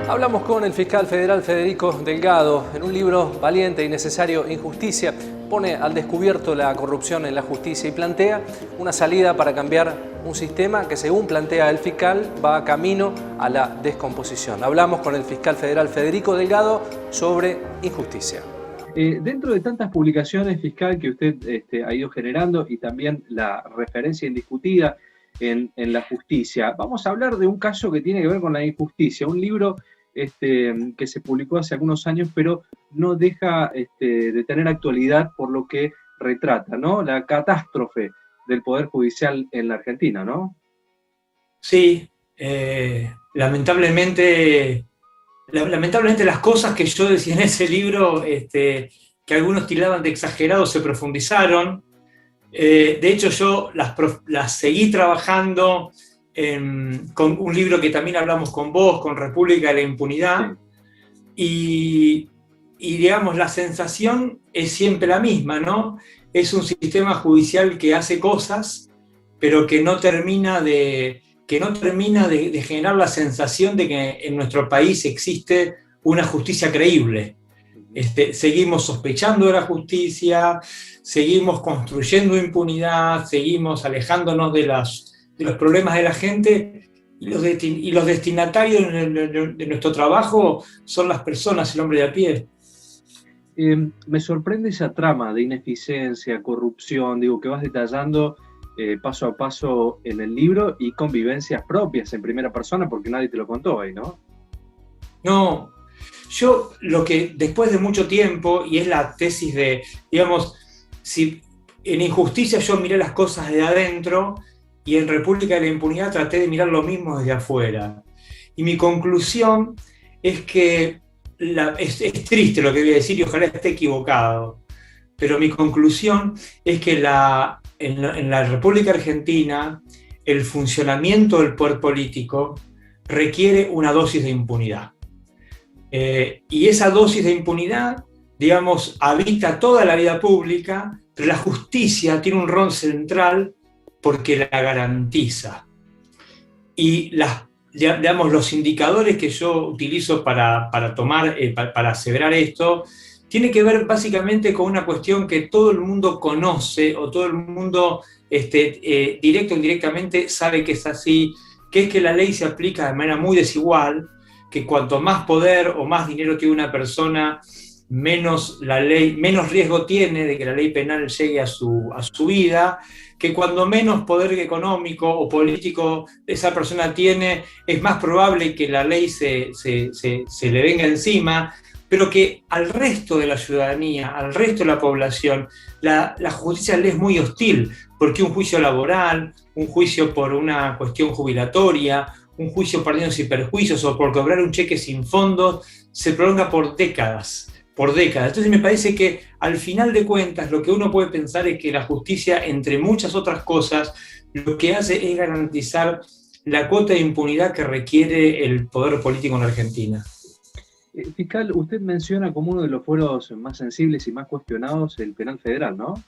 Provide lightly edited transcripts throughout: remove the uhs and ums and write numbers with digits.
Hablamos con el fiscal federal Federico Delgado. En un libro valiente y necesario, Injusticia, pone al descubierto la corrupción en la justicia y plantea una salida para cambiar un sistema que, según plantea el fiscal, va camino a la descomposición. Hablamos con el fiscal federal Federico Delgado sobre injusticia. Dentro de tantas publicaciones, fiscal, que usted ha ido generando y también la referencia indiscutida en la justicia, vamos a hablar de un caso que tiene que ver con la injusticia, un libro que se publicó hace algunos años, pero no deja de tener actualidad por lo que retrata, ¿no? La catástrofe del Poder Judicial en la Argentina, ¿no? Sí, lamentablemente las cosas que yo decía en ese libro, que algunos tildaban de exagerados, se profundizaron. De hecho, yo las seguí trabajando con un libro que también hablamos con vos, con República de la Impunidad, y digamos, la sensación es siempre la misma, ¿no? Es un sistema judicial que hace cosas, pero que no termina de generar la sensación de que en nuestro país existe una justicia creíble. Seguimos sospechando de la justicia, seguimos construyendo impunidad, seguimos alejándonos de los problemas de la gente, y los destinatarios de nuestro trabajo son las personas, el hombre de a pie. Me sorprende esa trama de ineficiencia, corrupción, digo, que vas detallando paso a paso en el libro, y convivencias propias en primera persona, porque nadie te lo contó ahí, ¿no? No, yo lo que después de mucho tiempo, y es la tesis de, digamos, si en Injusticia yo miré las cosas de adentro, y en República de la Impunidad traté de mirar lo mismo desde afuera. Y mi conclusión es que, es triste lo que voy a decir y ojalá esté equivocado, pero mi conclusión es que en la República Argentina el funcionamiento del poder político requiere una dosis de impunidad. Y esa dosis de impunidad, digamos, habita toda la vida pública, pero la justicia tiene un rol central porque la garantiza. Y digamos, los indicadores que yo utilizo para aseverar esto, tiene que ver básicamente con una cuestión que todo el mundo conoce, o todo el mundo directo o indirectamente sabe que es así, que es que la ley se aplica de manera muy desigual, que cuanto más poder o más dinero tiene una persona, menos riesgo tiene de que la ley penal llegue a su vida, que cuando menos poder económico o político esa persona tiene, es más probable que la ley se le venga encima, pero que al resto de la ciudadanía, al resto de la población, la justicia le es muy hostil, porque un juicio laboral, un juicio por una cuestión jubilatoria, un juicio por daños y perjuicios o por cobrar un cheque sin fondos, se prolonga por décadas. Entonces me parece que al final de cuentas lo que uno puede pensar es que la justicia, entre muchas otras cosas, lo que hace es garantizar la cuota de impunidad que requiere el poder político en la Argentina. Fiscal, usted menciona como uno de los fueros más sensibles y más cuestionados el penal federal, ¿no?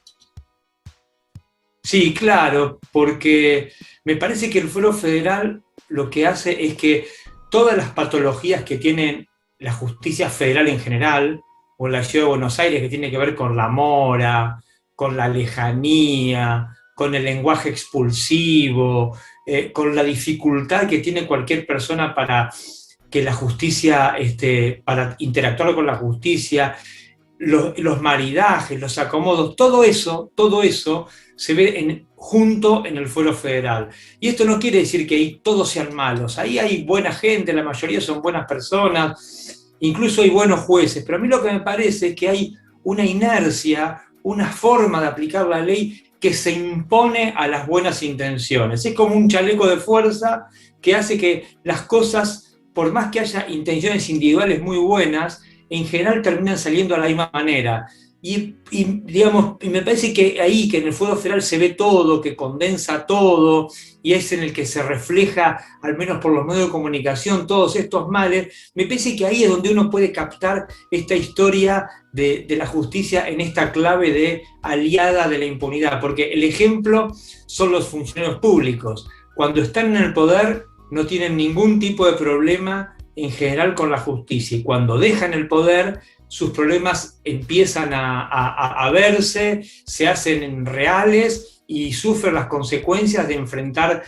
Sí, claro, porque me parece que el fuero federal lo que hace es que todas las patologías que tiene la justicia federal en general, o en la Ciudad de Buenos Aires, que tiene que ver con la mora, con la lejanía, con el lenguaje expulsivo, con la dificultad que tiene cualquier persona para que la justicia, para interactuar con la justicia, los maridajes, los acomodos, todo eso se ve junto en el fuero federal. Y esto no quiere decir que ahí todos sean malos, ahí hay buena gente, la mayoría son buenas personas, incluso hay buenos jueces, pero a mí lo que me parece es que hay una inercia, una forma de aplicar la ley que se impone a las buenas intenciones. Es como un chaleco de fuerza que hace que las cosas, por más que haya intenciones individuales muy buenas, en general terminan saliendo de la misma manera. Y me parece que ahí, que en el fuero federal se ve todo, que condensa todo, y es en el que se refleja, al menos por los medios de comunicación, todos estos males, me parece que ahí es donde uno puede captar esta historia de la justicia en esta clave de aliada de la impunidad, porque el ejemplo son los funcionarios públicos. Cuando están en el poder no tienen ningún tipo de problema en general con la justicia, y cuando dejan el poder, sus problemas empiezan a verse, se hacen reales y sufren las consecuencias de enfrentar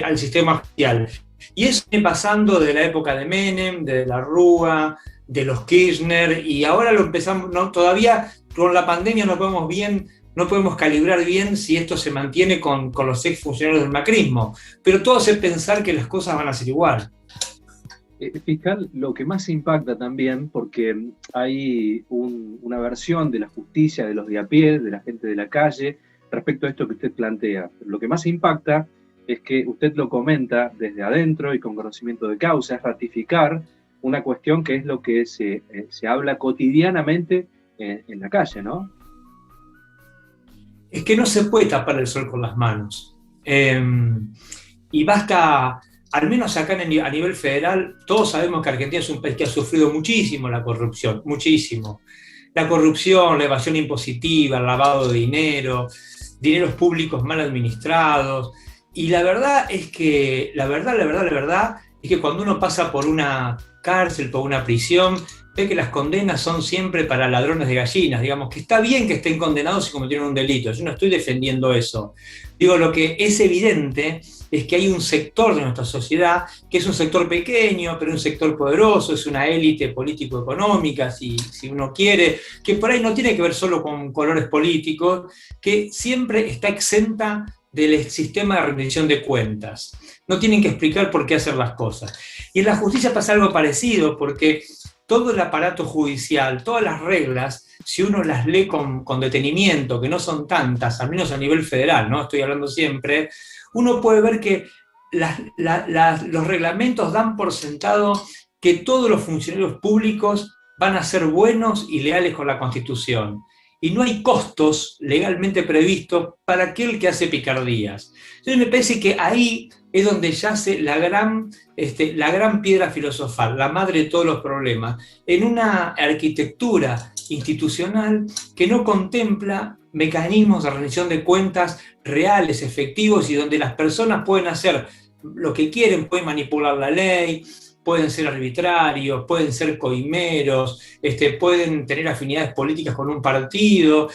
al sistema judicial. Y eso viene pasando de la época de Menem, de la Rúa, de los Kirchner, y ahora lo empezamos, no, todavía con la pandemia no podemos calibrar bien si esto se mantiene con los exfuncionarios del macrismo, pero todo hace pensar que las cosas van a ser igual. Fiscal, lo que más impacta también, porque hay una versión de la justicia, de los de a pie, de la gente de la calle, respecto a esto que usted plantea. Lo que más impacta es que usted lo comenta desde adentro y con conocimiento de causa, es ratificar una cuestión que es lo que se habla cotidianamente en la calle, ¿no? Es que no se puede tapar el sol con las manos. Y basta, al menos acá a nivel federal, todos sabemos que Argentina es un país que ha sufrido muchísimo la corrupción, muchísimo. La corrupción, la evasión impositiva, el lavado de dinero, dineros públicos mal administrados. Y la verdad es que, la verdad es que cuando uno pasa por una cárcel, por una prisión, ve que las condenas son siempre para ladrones de gallinas. Digamos que está bien que estén condenados si cometieron un delito. Yo no estoy defendiendo eso. Digo, lo que es evidente es que hay un sector de nuestra sociedad que es un sector pequeño, pero un sector poderoso, es una élite político-económica, si uno quiere, que por ahí no tiene que ver solo con colores políticos, que siempre está exenta del sistema de rendición de cuentas. No tienen que explicar por qué hacer las cosas. Y en la justicia pasa algo parecido, porque todo el aparato judicial, todas las reglas, si uno las lee con detenimiento, que no son tantas, al menos a nivel federal, ¿no? Estoy hablando siempre, uno puede ver que los reglamentos dan por sentado que todos los funcionarios públicos van a ser buenos y leales con la Constitución. Y no hay costos legalmente previstos para aquel que hace picardías. Entonces me parece que ahí es donde yace la gran piedra filosofal, la madre de todos los problemas, en una arquitectura institucional que no contempla mecanismos de rendición de cuentas reales, efectivos, y donde las personas pueden hacer lo que quieren, pueden manipular la ley, pueden ser arbitrarios, pueden ser coimeros, pueden tener afinidades políticas con un partido,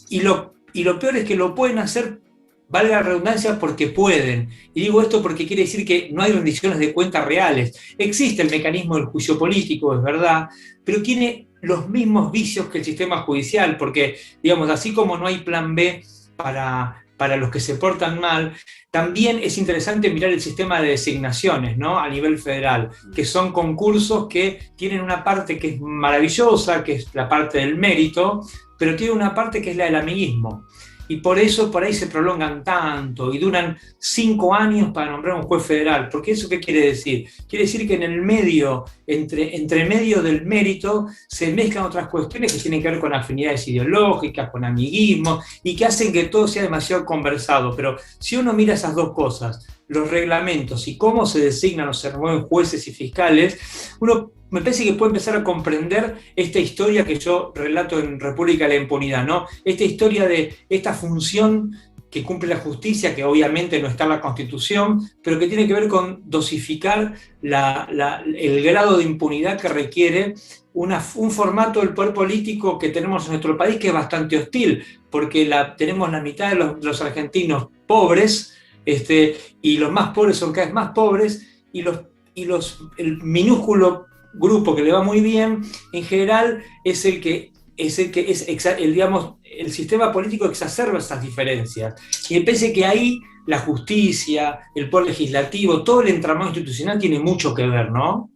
y lo peor es que lo pueden hacer, valga la redundancia, porque pueden. Y digo esto porque quiere decir que no hay rendiciones de cuentas reales. Existe el mecanismo del juicio político, es verdad, pero tiene los mismos vicios que el sistema judicial, porque, digamos, así como no hay plan B para los que se portan mal, también es interesante mirar el sistema de designaciones, ¿no? A nivel federal, que son concursos que tienen una parte que es maravillosa, que es la parte del mérito, pero tiene una parte que es la del amiguismo. Y por eso por ahí se prolongan tanto y duran 5 años para nombrar un juez federal. Porque ¿eso qué quiere decir? Quiere decir que en el medio, entre medio del mérito, se mezclan otras cuestiones que tienen que ver con afinidades ideológicas, con amiguismo, y que hacen que todo sea demasiado conversado. Pero si uno mira esas dos cosas, los reglamentos y cómo se designan o se remueven jueces y fiscales, uno me parece que puede empezar a comprender esta historia que yo relato en República de la Impunidad, ¿no? Esta historia de esta función que cumple la justicia, que obviamente no está en la Constitución, pero que tiene que ver con dosificar el grado de impunidad que requiere un formato del poder político que tenemos en nuestro país, que es bastante hostil, porque tenemos la mitad de los argentinos pobres, y los más pobres son cada vez más pobres, y el minúsculo grupo que le va muy bien, en general, digamos, el sistema político exacerba esas diferencias. Y me parece que ahí la justicia, el poder legislativo, todo el entramado institucional tiene mucho que ver, ¿no?